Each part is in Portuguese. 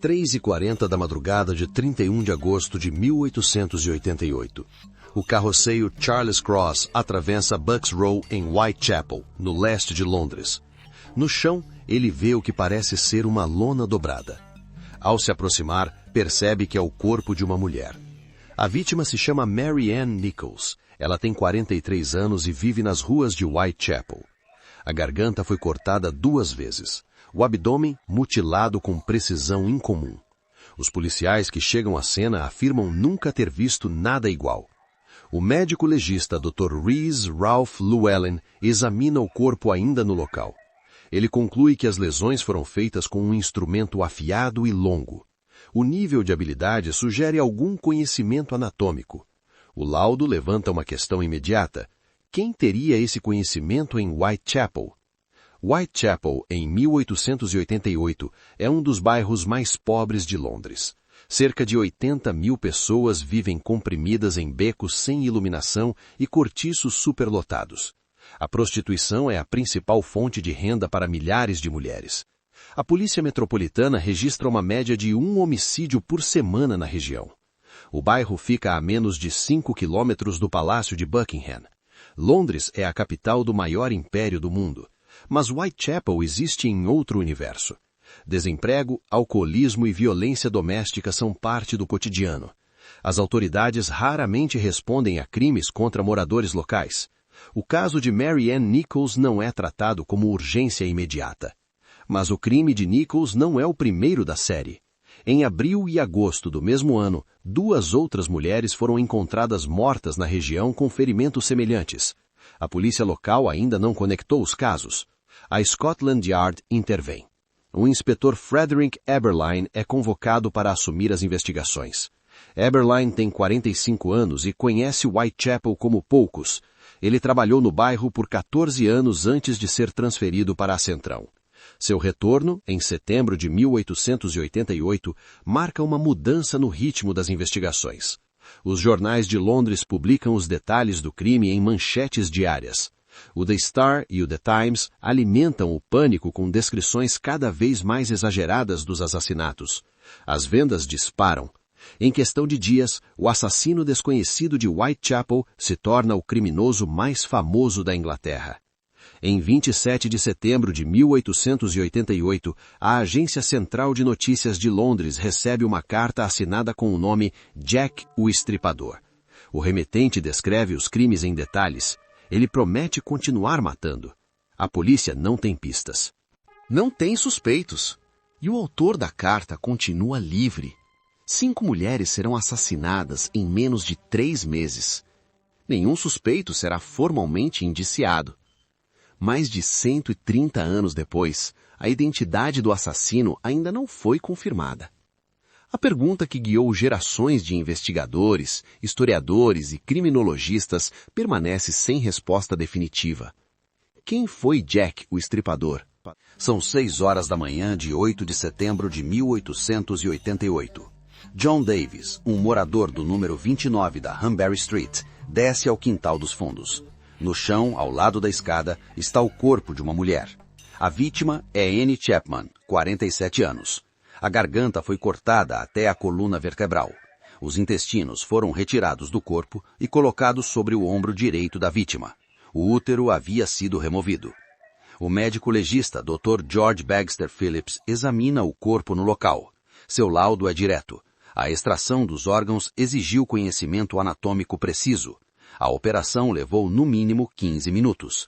3h40 da madrugada de 31 de agosto de 1888. O carroceiro Charles Cross atravessa Bucks Row em Whitechapel, no leste de Londres. No chão, ele vê o que parece ser uma lona dobrada. Ao se aproximar, percebe que é o corpo de uma mulher. A vítima se chama Mary Ann Nichols. Ela tem 43 anos e vive nas ruas de Whitechapel. A garganta foi cortada 2 vezes. O abdômen mutilado com precisão incomum. Os policiais que chegam à cena afirmam nunca ter visto nada igual. O médico legista Dr. Rhys Ralph Llewellyn examina o corpo ainda no local. Ele conclui que as lesões foram feitas com um instrumento afiado e longo. O nível de habilidade sugere algum conhecimento anatômico. O laudo levanta uma questão imediata. Quem teria esse conhecimento em Whitechapel? Whitechapel, em 1888, é um dos bairros mais pobres de Londres. Cerca de 80 mil pessoas vivem comprimidas em becos sem iluminação e cortiços superlotados. A prostituição é a principal fonte de renda para milhares de mulheres. A Polícia Metropolitana registra uma média de 1 homicídio por semana na região. O bairro fica a menos de 5 quilômetros do Palácio de Buckingham. Londres é a capital do maior império do mundo. Mas Whitechapel existe em outro universo. Desemprego, alcoolismo e violência doméstica são parte do cotidiano. As autoridades raramente respondem a crimes contra moradores locais. O caso de Mary Ann Nichols não é tratado como urgência imediata. Mas o crime de Nichols não é o primeiro da série. Em abril e agosto do mesmo ano, 2 outras mulheres foram encontradas mortas na região com ferimentos semelhantes. A polícia local ainda não conectou os casos. A Scotland Yard intervém. O inspetor Frederick Eberline é convocado para assumir as investigações. Eberline tem 45 anos e conhece Whitechapel como poucos. Ele trabalhou no bairro por 14 anos antes de ser transferido para a Centrão. Seu retorno, em setembro de 1888, marca uma mudança no ritmo das investigações. Os jornais de Londres publicam os detalhes do crime em manchetes diárias. O The Star e o The Times alimentam o pânico com descrições cada vez mais exageradas dos assassinatos. As vendas disparam. Em questão de dias, o assassino desconhecido de Whitechapel se torna o criminoso mais famoso da Inglaterra. Em 27 de setembro de 1888, a Agência Central de Notícias de Londres recebe uma carta assinada com o nome Jack o Estripador. O remetente descreve os crimes em detalhes. Ele promete continuar matando. A polícia não tem pistas. Não tem suspeitos. E o autor da carta continua livre. 5 mulheres serão assassinadas em menos de 3 meses. Nenhum suspeito será formalmente indiciado. Mais de 130 anos depois, a identidade do assassino ainda não foi confirmada. A pergunta que guiou gerações de investigadores, historiadores e criminologistas permanece sem resposta definitiva. Quem foi Jack o Estripador? São 6 horas da manhã de 8 de setembro de 1888. John Davis, um morador do número 29 da Hanbury Street, desce ao quintal dos fundos. No chão, ao lado da escada, está o corpo de uma mulher. A vítima é Annie Chapman, 47 anos. A garganta foi cortada até a coluna vertebral. Os intestinos foram retirados do corpo e colocados sobre o ombro direito da vítima. O útero havia sido removido. O médico legista Dr. George Bagster Phillips examina o corpo no local. Seu laudo é direto. A extração dos órgãos exigiu conhecimento anatômico preciso. A operação levou no mínimo 15 minutos.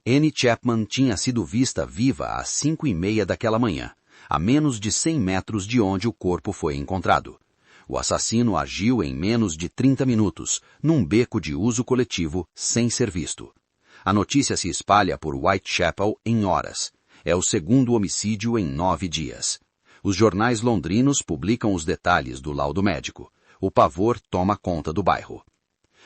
Annie Chapman tinha sido vista viva às 5h30 daquela manhã, a menos de 100 metros de onde o corpo foi encontrado. O assassino agiu em menos de 30 minutos, num beco de uso coletivo, sem ser visto. A notícia se espalha por Whitechapel em horas. É o segundo homicídio em 9 dias. Os jornais londrinos publicam os detalhes do laudo médico. O pavor toma conta do bairro.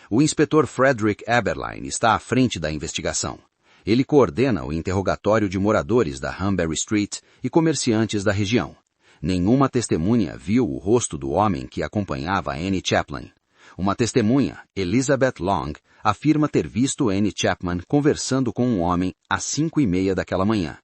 O inspetor Frederick Eberline está à frente da investigação. Ele coordena o interrogatório de moradores da Hanbury Street e comerciantes da região. Nenhuma testemunha viu o rosto do homem que acompanhava Annie Chapman. Uma testemunha, Elizabeth Long, afirma ter visto Annie Chapman conversando com um homem às 5h30 daquela manhã.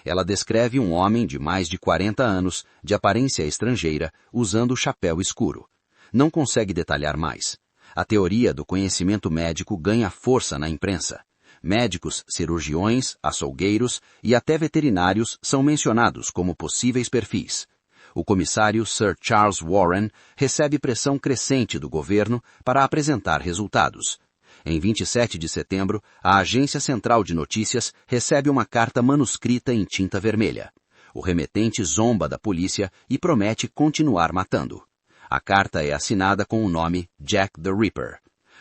Ela descreve um homem de mais de 40 anos, de aparência estrangeira, usando chapéu escuro. Não consegue detalhar mais. A teoria do conhecimento médico ganha força na imprensa. Médicos, cirurgiões, açougueiros e até veterinários são mencionados como possíveis perfis. O comissário Sir Charles Warren recebe pressão crescente do governo para apresentar resultados. Em 27 de setembro, a Agência Central de Notícias recebe uma carta manuscrita em tinta vermelha. O remetente zomba da polícia e promete continuar matando. A carta é assinada com o nome Jack the Ripper.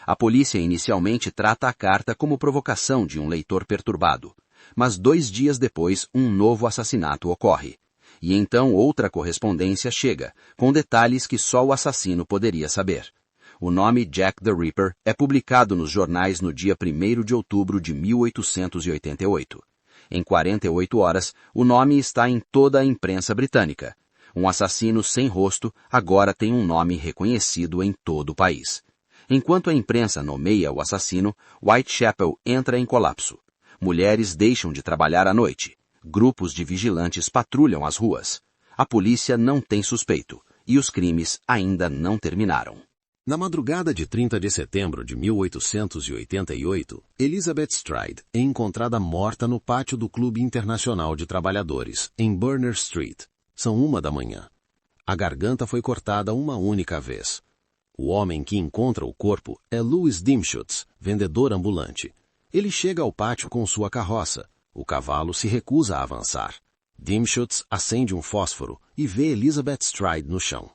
A polícia inicialmente trata a carta como provocação de um leitor perturbado. Mas 2 dias depois, um novo assassinato ocorre. E então outra correspondência chega, com detalhes que só o assassino poderia saber. O nome Jack the Ripper é publicado nos jornais no dia 1º de outubro de 1888. Em 48 horas, o nome está em toda a imprensa britânica. Um assassino sem rosto agora tem um nome reconhecido em todo o país. Enquanto a imprensa nomeia o assassino, Whitechapel entra em colapso. Mulheres deixam de trabalhar à noite. Grupos de vigilantes patrulham as ruas. A polícia não tem suspeito e os crimes ainda não terminaram. Na madrugada de 30 de setembro de 1888, Elizabeth Stride é encontrada morta no pátio do Clube Internacional de Trabalhadores, em Berners Street. São 1 da manhã. A garganta foi cortada uma única vez. O homem que encontra o corpo é Louis Dimschutz, vendedor ambulante. Ele chega ao pátio com sua carroça. O cavalo se recusa a avançar. Dimschutz acende um fósforo e vê Elizabeth Stride no chão.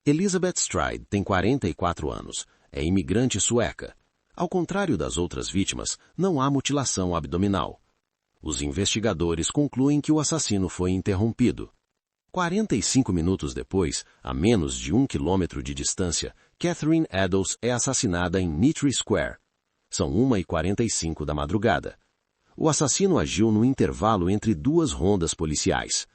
Elizabeth Stride tem 44 anos. É imigrante sueca. Ao contrário das outras vítimas, não há mutilação abdominal. Os investigadores concluem que o assassino foi interrompido. 45 minutos depois, a menos de 1 quilômetro de distância, Catherine Eddowes é assassinada em Nitre Square. São 1h45 da madrugada. O assassino agiu no intervalo entre 2 rondas policiais.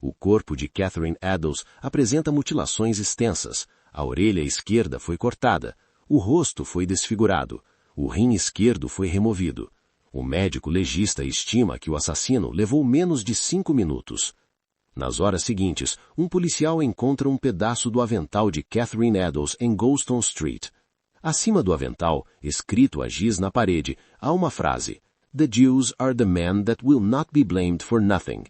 O corpo de Catherine Eddowes apresenta mutilações extensas. A orelha esquerda foi cortada. O rosto foi desfigurado. O rim esquerdo foi removido. O médico legista estima que o assassino levou menos de 5 minutos. Nas horas seguintes, um policial encontra um pedaço do avental de Catherine Eddowes em Goulston Street. Acima do avental, escrito a giz na parede, há uma frase: "The Jews are the men that will not be blamed for nothing."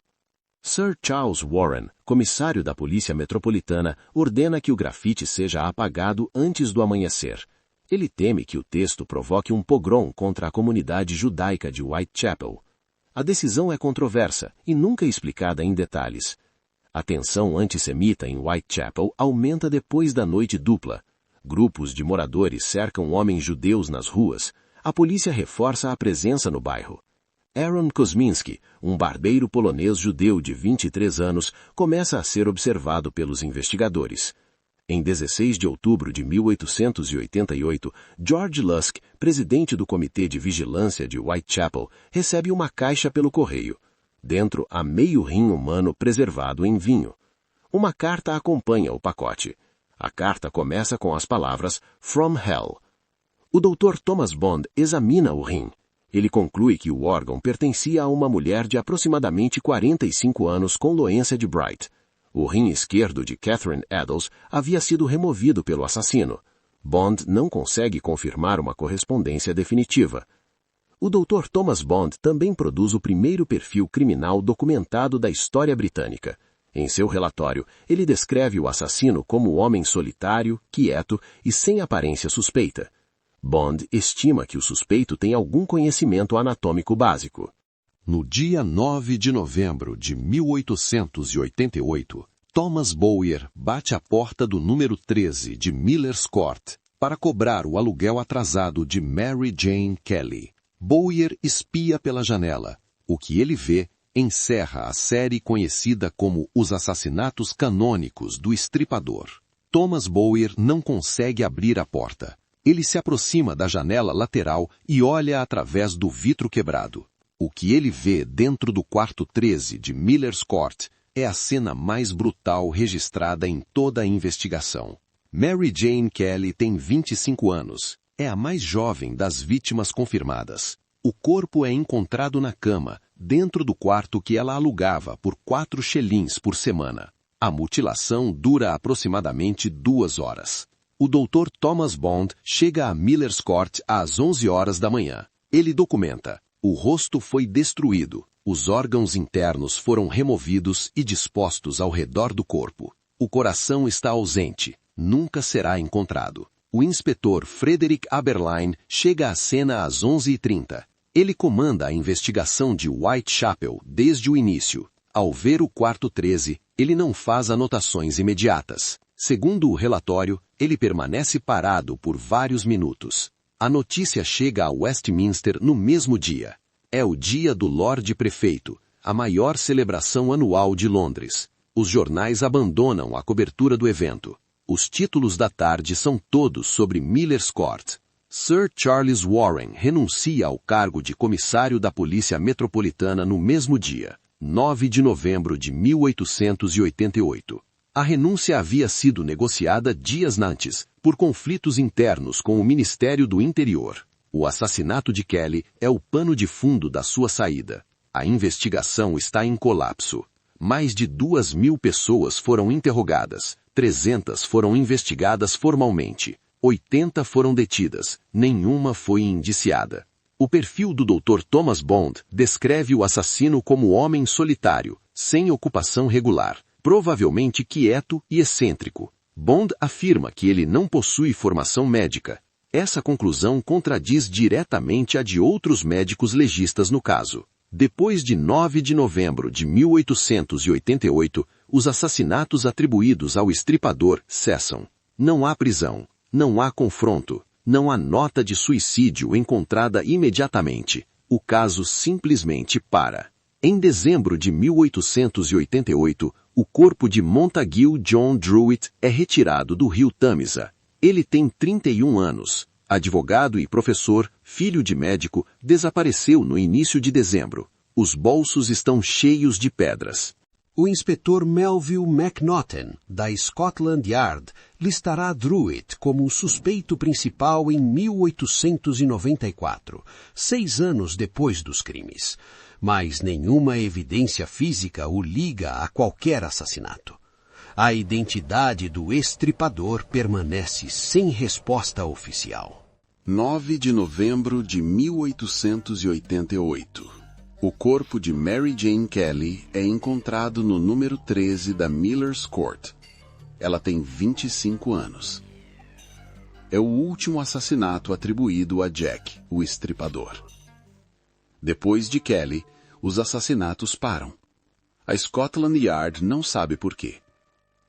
Sir Charles Warren, comissário da Polícia Metropolitana, ordena que o grafite seja apagado antes do amanhecer. Ele teme que o texto provoque um pogrom contra a comunidade judaica de Whitechapel. A decisão é controversa e nunca explicada em detalhes. A tensão antissemita em Whitechapel aumenta depois da noite dupla. Grupos de moradores cercam homens judeus nas ruas. A polícia reforça a presença no bairro. Aaron Kosminski, um barbeiro polonês judeu de 23 anos, começa a ser observado pelos investigadores. Em 16 de outubro de 1888, George Lusk, presidente do Comitê de Vigilância de Whitechapel, recebe uma caixa pelo correio. Dentro há meio rim humano preservado em vinho. Uma carta acompanha o pacote. A carta começa com as palavras "From Hell". O Dr. Thomas Bond examina o rim. Ele conclui que o órgão pertencia a uma mulher de aproximadamente 45 anos com doença de Bright. O rim esquerdo de Catherine Eddowes havia sido removido pelo assassino. Bond não consegue confirmar uma correspondência definitiva. O Dr. Thomas Bond também produz o primeiro perfil criminal documentado da história britânica. Em seu relatório, ele descreve o assassino como homem solitário, quieto e sem aparência suspeita. Bond estima que o suspeito tem algum conhecimento anatômico básico. No dia 9 de novembro de 1888, Thomas Bowyer bate à porta do número 13 de Miller's Court para cobrar o aluguel atrasado de Mary Jane Kelly. Bowyer espia pela janela. O que ele vê encerra a série conhecida como Os Assassinatos Canônicos do Estripador. Thomas Bowyer não consegue abrir a porta. Ele se aproxima da janela lateral e olha através do vidro quebrado. O que ele vê dentro do quarto 13 de Miller's Court é a cena mais brutal registrada em toda a investigação. Mary Jane Kelly tem 25 anos. É a mais jovem das vítimas confirmadas. O corpo é encontrado na cama, dentro do quarto que ela alugava por 4 shillings por semana. A mutilação dura aproximadamente 2 horas. O Dr. Thomas Bond chega a Miller's Court às 11 horas da manhã. Ele documenta: o rosto foi destruído, os órgãos internos foram removidos e dispostos ao redor do corpo. O coração está ausente, nunca será encontrado. O inspetor Frederick Aberline chega à cena às 11h30. Ele comanda a investigação de Whitechapel desde o início. Ao ver o quarto 13, ele não faz anotações imediatas. Segundo o relatório, ele permanece parado por vários minutos. A notícia chega a Westminster no mesmo dia. É o dia do Lorde Prefeito, a maior celebração anual de Londres. Os jornais abandonam a cobertura do evento. Os títulos da tarde são todos sobre Miller's Court. Sir Charles Warren renuncia ao cargo de comissário da Polícia Metropolitana no mesmo dia, 9 de novembro de 1888. A renúncia havia sido negociada dias antes, por conflitos internos com o Ministério do Interior. O assassinato de Kelly é o pano de fundo da sua saída. A investigação está em colapso. Mais de 2.000 pessoas foram interrogadas, 300 foram investigadas formalmente, 80 foram detidas, nenhuma foi indiciada. O perfil do Dr. Thomas Bond descreve o assassino como homem solitário, sem ocupação regular, provavelmente quieto e excêntrico. Bond afirma que ele não possui formação médica. Essa conclusão contradiz diretamente a de outros médicos legistas no caso. Depois de 9 de novembro de 1888, os assassinatos atribuídos ao estripador cessam. Não há prisão, não há confronto, não há nota de suicídio encontrada imediatamente. O caso simplesmente para. Em dezembro de 1888, o corpo de Montague John Druitt é retirado do rio Tâmisa. Ele tem 31 anos. Advogado e professor, filho de médico, desapareceu no início de dezembro. Os bolsos estão cheios de pedras. O inspetor Melville Macnaghten, da Scotland Yard, listará Druitt como o suspeito principal em 1894, 6 anos depois dos crimes. Mas nenhuma evidência física o liga a qualquer assassinato. A identidade do estripador permanece sem resposta oficial. 9 de novembro de 1888. O corpo de Mary Jane Kelly é encontrado no número 13 da Miller's Court. Ela tem 25 anos. É o último assassinato atribuído a Jack, o estripador. Depois de Kelly, os assassinatos param. A Scotland Yard não sabe por quê.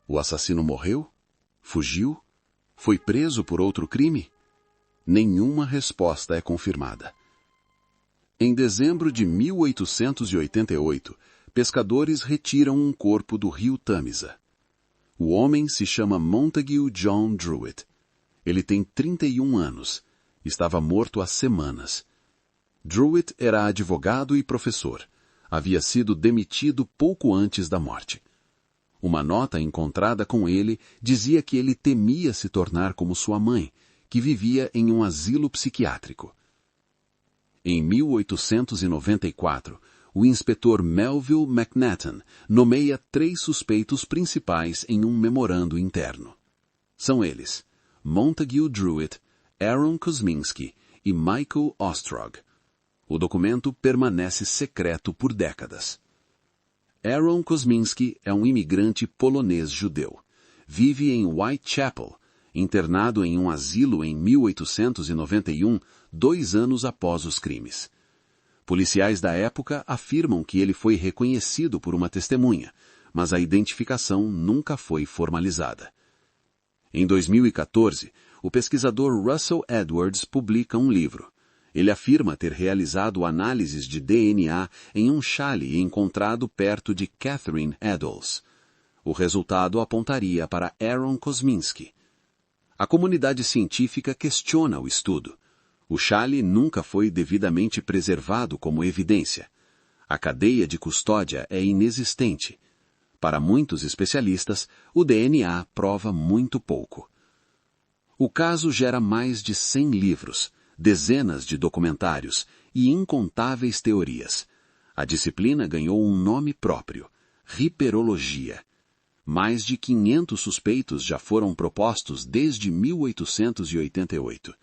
O assassino morreu? Fugiu? Foi preso por outro crime? Nenhuma resposta é confirmada. Em dezembro de 1888, pescadores retiram um corpo do rio Tâmisa. O homem se chama Montague John Druitt. Ele tem 31 anos. Estava morto há semanas. Druitt era advogado e professor. Havia sido demitido pouco antes da morte. Uma nota encontrada com ele dizia que ele temia se tornar como sua mãe, que vivia em um asilo psiquiátrico. Em 1894, o inspetor Melville Macnaghten nomeia 3 suspeitos principais em um memorando interno. São eles: Montague Druitt, Aaron Kosminski e Michael Ostrog. O documento permanece secreto por décadas. Aaron Kosminski é um imigrante polonês-judeu. Vive em Whitechapel, internado em um asilo em 1891, 2 anos após os crimes. Policiais da época afirmam que ele foi reconhecido por uma testemunha, mas a identificação nunca foi formalizada. Em 2014, o pesquisador Russell Edwards publica um livro. Ele afirma ter realizado análises de DNA em um chale encontrado perto de Catherine Eddowes. O resultado apontaria para Aaron Kosminski. A comunidade científica questiona o estudo. O chale nunca foi devidamente preservado como evidência. A cadeia de custódia é inexistente. Para muitos especialistas, o DNA prova muito pouco. O caso gera mais de 100 livros, dezenas de documentários e incontáveis teorias. A disciplina ganhou um nome próprio: riperologia. Mais de 500 suspeitos já foram propostos desde 1888.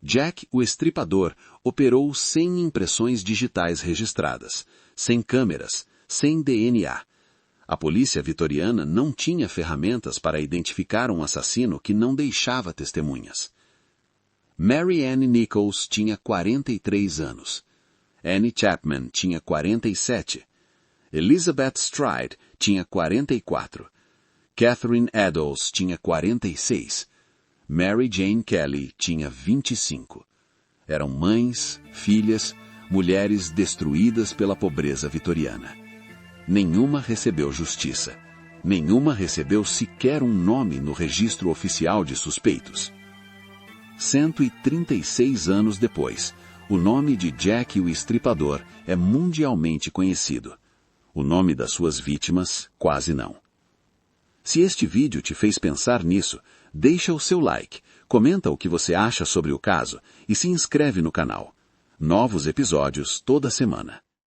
Jack, o Estripador, operou sem impressões digitais registradas, sem câmeras, sem DNA. A polícia vitoriana não tinha ferramentas para identificar um assassino que não deixava testemunhas. Mary Ann Nichols tinha 43 anos. Annie Chapman tinha 47. Elizabeth Stride tinha 44. Catherine Eddowes tinha 46. Mary Jane Kelly tinha 25. Eram mães, filhas, mulheres destruídas pela pobreza vitoriana. Nenhuma recebeu justiça. Nenhuma recebeu sequer um nome no registro oficial de suspeitos. 136 anos depois, o nome de Jack o Estripador é mundialmente conhecido. O nome das suas vítimas, quase não. Se este vídeo te fez pensar nisso, deixa o seu like, comenta o que você acha sobre o caso e se inscreve no canal. Novos episódios toda semana.